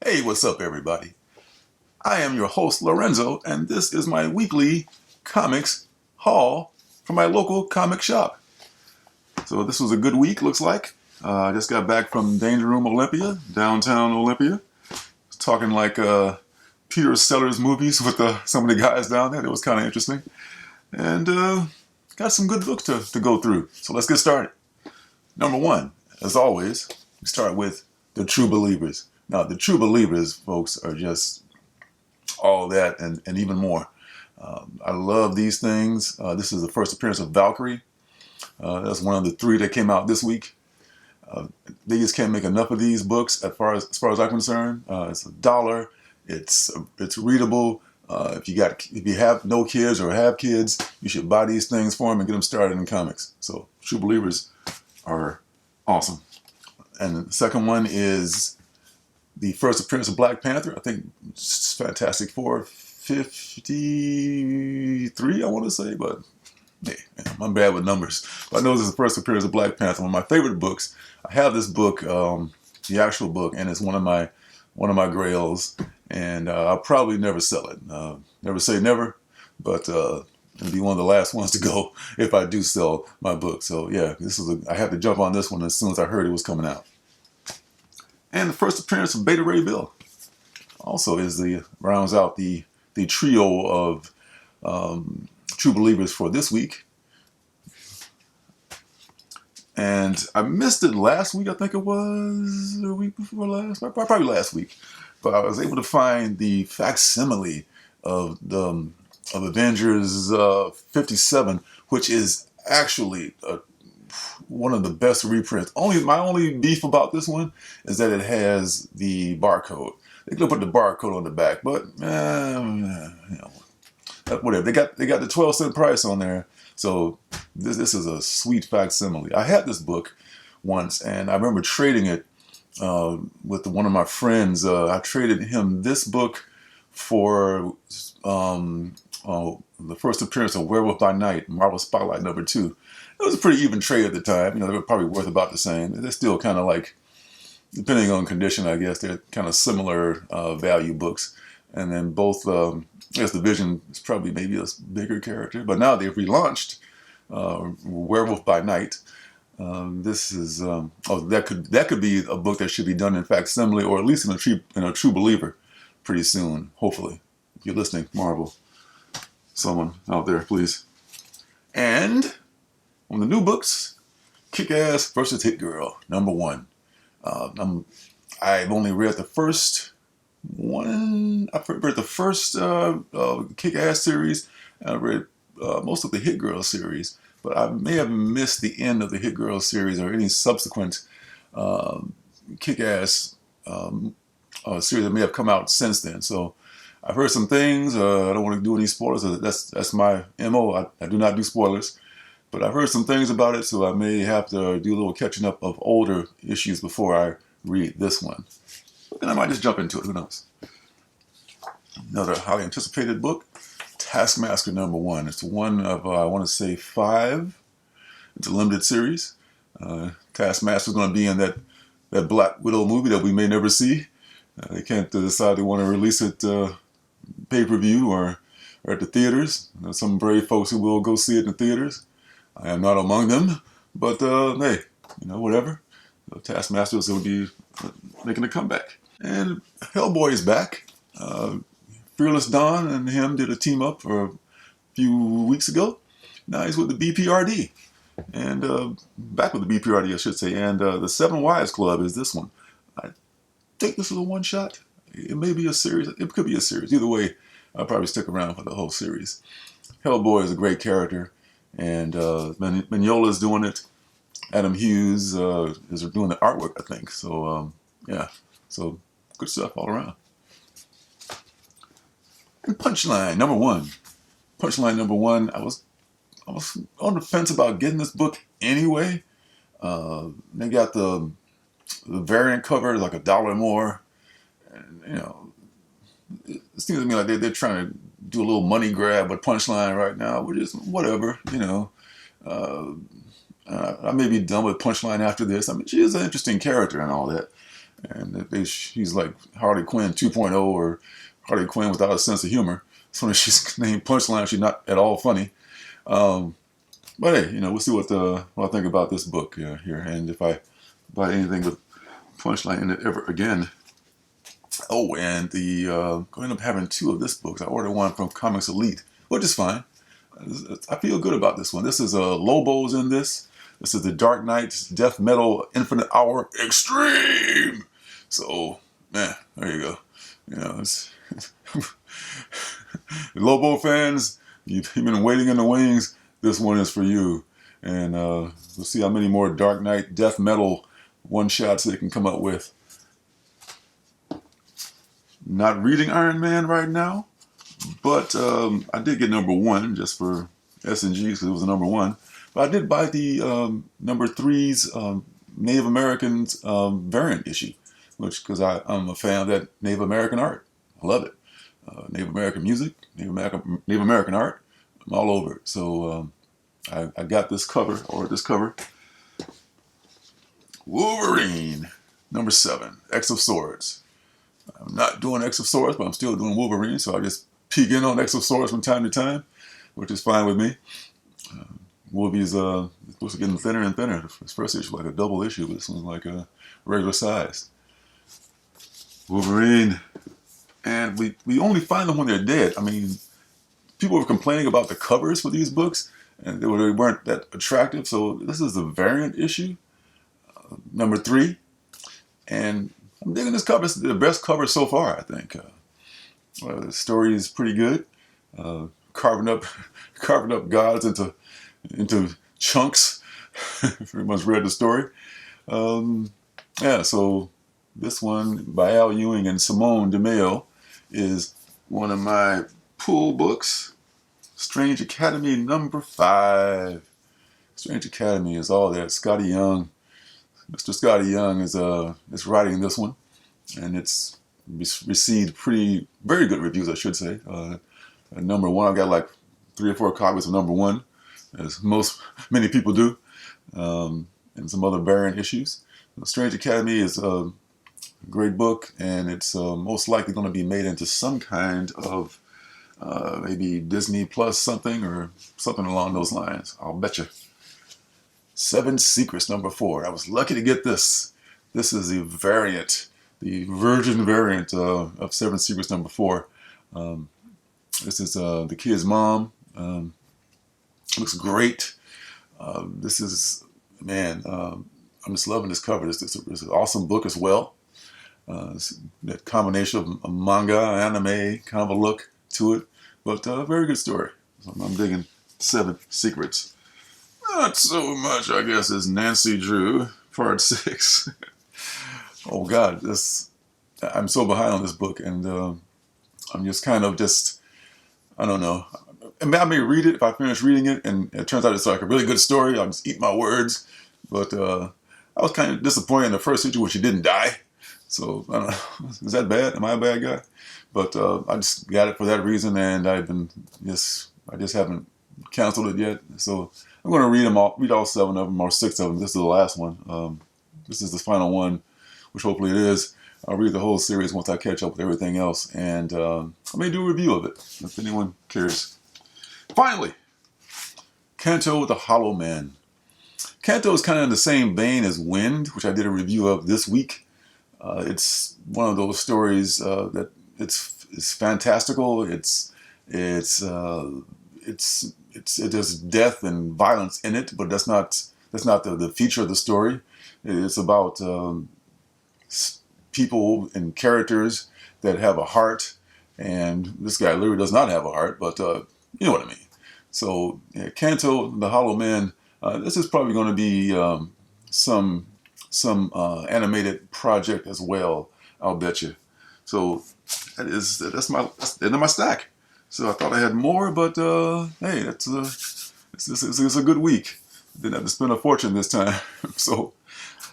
Hey, what's up, everybody? I am your host, Lorenzo, and this is my weekly comics haul from my local comic shop. So this was a good week, looks like. I just got back from Danger Room Olympia, downtown Olympia. Talking like Peter Sellers movies with some of the guys down there. It was kind of interesting. And got some good books to go through. So let's get started. Number one, as always, we start with The True Believers. Now, The True Believers, folks, are just all that and even more. I love these things. This is the first appearance of Valkyrie. That's one of the three that came out this week. They just can't make enough of these books as far as I'm concerned. It's $1. It's readable. If you have no kids or have kids, you should buy these things for them and get them started in comics. So True Believers are awesome. And the second one is the first appearance of Black Panther. I think it's Fantastic Four 53, I want to say, but hey, I'm bad with numbers. But I know this is the first appearance of Black Panther. One of my favorite books. I have this book, the actual book, and it's one of my grails. And I'll probably never sell it. Never say never, but it'll be one of the last ones to go if I do sell my book. So yeah, I had to jump on this one as soon as I heard it was coming out. And the first appearance of Beta Ray Bill also rounds out the trio of True Believers for this week. And I missed it last week. I think it was the week before last, probably last week. But I was able to find the facsimile of Avengers 57, which is actually one of the best reprints. My only beef about this one is that it has the barcode. They could have put the barcode on the back, but whatever. They got the 12-cent price on there, so this is a sweet facsimile. I had this book once, and I remember trading it with one of my friends. I traded him this book for the first appearance of Werewolf by Night, Marvel Spotlight #2. It was a pretty even trade at the time. They were probably worth about the same. They're still kind of like, depending on condition, I guess, they're kind of similar value books. And then both, I guess the Vision is probably maybe a bigger character. But now they've relaunched Werewolf by Night. This is that could be a book that should be done in facsimile, or at least in a True Believer pretty soon, hopefully. If you're listening, Marvel, someone out there, please. And on the new books, Kick-Ass versus Hit Girl, #1. I've only read the first one. I've read the first Kick-Ass series, and I read most of the Hit Girl series, but I may have missed the end of the Hit Girl series or any subsequent Kick-Ass series that may have come out since then. So I've heard some things. I don't want to do any spoilers. That's my MO. I do not do spoilers. But I've heard some things about it, so I may have to do a little catching up of older issues before I read this one. But then I might just jump into it. Who knows? Another highly anticipated book, Taskmaster #1. It's one of, I want to say, 5. It's a limited series. Taskmaster's going to be in that Black Widow movie that we may never see. They can't decide they want to release it pay-per-view or at the theaters. There's some brave folks who will go see it in the theaters. I am not among them, but hey, whatever. Taskmaster is going to be making a comeback. And Hellboy is back. Fearless Dawn and him did a team up for a few weeks ago. Now he's with the BPRD. And back with the BPRD, I should say. And the Seven Wives Club is this one. I think this is a one-shot. It may be a series. It could be a series. Either way, I'll probably stick around for the whole series. Hellboy is a great character. And Mignola's doing it. Adam Hughes is doing the artwork, I think. So, yeah. So, good stuff all around. And Punchline #1. Punchline #1. I was on the fence about getting this book anyway. They got the variant cover, like $1 more. And, it seems to me like they're trying to do a little money grab with Punchline right now, which is whatever, I may be done with Punchline after this. I mean, she is an interesting character and all that. and she's like Harley Quinn 2.0 or Harley Quinn without a sense of humor. As soon as she's named Punchline, she's not at all funny. But hey, we'll see what I think about this book here, and if I buy anything with Punchline in it ever again. Oh, and going to end up having two of this books. I ordered one from Comics Elite, which is fine. I feel good about this one. This is Lobo's in this. This is the Dark Knight's Death Metal Infinite Hour Extreme. So, man, there you go. It's Lobo fans, you've been waiting in the wings. This one is for you. And we'll see how many more Dark Knight Death Metal one-shots they can come up with. Not reading Iron Man right now, but I did get number 1 just for S&G because it was a number 1. But I did buy the number 3's Native Americans variant issue, because I'm a fan of that Native American art. I love it. Native American music, Native American art. I'm all over it. So I got this cover, ordered this cover. Wolverine, number 7, X of Swords. I'm not doing X of Swords, but I'm still doing Wolverine, so I just peek in on X of Swords from time to time, which is fine with me. Wolvie's supposed to get thinner and thinner. This first issue like a double issue, but this one's like a regular size. Wolverine. And we only find them when they're dead. I mean, people were complaining about the covers for these books, and they weren't that attractive, so this is the variant issue, number 3. And I'm digging this cover. It's the best cover so far, I think. The story is pretty good. Carving up gods into chunks. Pretty much read the story. So this one by Al Ewing and Simone DeMeo is one of my pull books. Strange Academy number 5. Strange Academy is all there. Scotty Young. Mr. Scotty Young is writing this one, and it's received very good reviews, I should say. Number 1, I've got like 3 or 4 copies of number 1, as many people do, and some other variant issues. Strange Academy is a great book, and it's most likely going to be made into some kind of maybe Disney Plus something or something along those lines. I'll bet you. 7 Secrets number 4. I was lucky to get this. This is the variant, the virgin variant of 7 Secrets number 4. This is the kid's mom. Looks great. This is, man, I'm just loving this cover. This is an awesome book as well. That combination of manga, anime, kind of a look to it, but a very good story. So I'm digging 7 Secrets. Not so much, I guess, as Nancy Drew, part 6. Oh God, I'm so behind on this book, and I'm just kind of I don't know. I may read it if I finish reading it, and it turns out it's like a really good story. I'll just eat my words. But I was kind of disappointed in the first issue when she didn't die. So I don't know. Is that bad? Am I a bad guy? But I just got it for that reason, and I just haven't canceled it yet. So I'm going to read all 7 of them, or 6 of them. This is the last one. This is the final one, which hopefully it is. I'll read the whole series once I catch up with everything else, and I may do a review of it if anyone cares. Finally, Kanto the Hollow Man. Kanto is kind of in the same vein as Wind, which I did a review of this week. It's one of those stories that it's fantastical. There's death and violence in it, but that's not the feature of the story. It's about people and characters that have a heart, and this guy literally does not have a heart, but you know what I mean. So Kanto the Hollow Man. This is probably going to be some animated project as well. I'll bet you. So that's the end of my stack. So I thought I had more, but hey, it's a good week. Didn't have to spend a fortune this time, so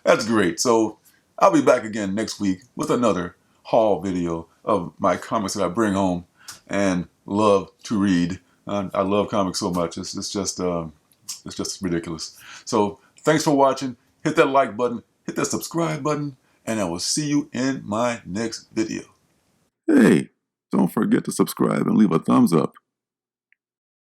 that's great. So I'll be back again next week with another haul video of my comics that I bring home and love to read. I love comics so much. It's just ridiculous. So thanks for watching. Hit that like button, hit that subscribe button, and I will see you in my next video. Hey, don't forget to subscribe and leave a thumbs up.